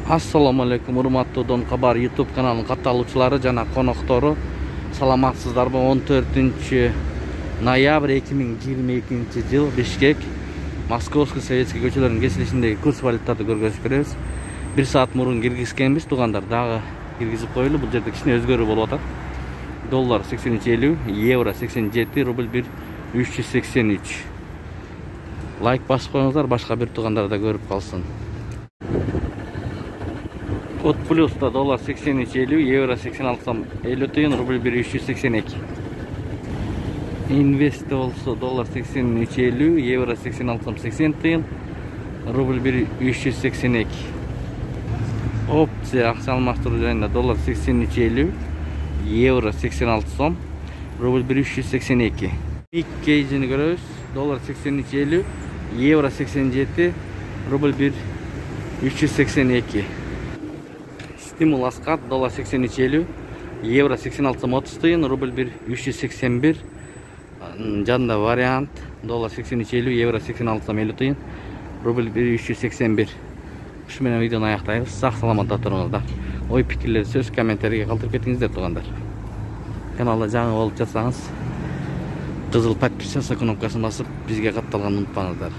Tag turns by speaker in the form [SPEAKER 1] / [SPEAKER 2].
[SPEAKER 1] Assalamu alaikum, урматтуу Дон Кабар YouTube каналынын катталуучулары жана коноктору. Саламатсыздарбы? 14 ноябрь 2022 жыл Бишкек Московский Советский көчөлөрүнүн кесилишиндеги курс валютарды көргөзүп беребиз. 1 саат мурун киргизгенбиз, туугандар. Дагы киргизип коелу. Бул жерде кичине өзгөрүү болуп атат. Доллар 83.50, евро 87, рубль 1 383. Лайк басып коюңуздар, башка бир туугандар да көрүп калсын. Код плюста доллар 83.50, евро 86.50 тыйын, рубль 1 382. Инвесте болсо доллар 83.50, евро 86.80 тыйын, рубль 1 382. Опция акча алмаштыруу жайында доллар 83.50, евро 86 сом, рубль 1 382. Кейжини көрөбүз. Доллар 83.50, евро 87, рубль 1 382. Стимул аскат доллар 83.50, евро 86.30 тыйын, рубль 1 381. Жанында вариант доллар 83.50, евро 86.50 тыйын, рубль 1 381. Ушу менен видеону аяктайбыз. Сак саламатта туруңуздар. Ой пикирлер, сөз комментарийге калтырып кетиңиздер туугандар. Каналда жаңы болуп жатсаңыз, кызыл подписаться кнопкасын басып, бизге катталганды унутпаңыздар.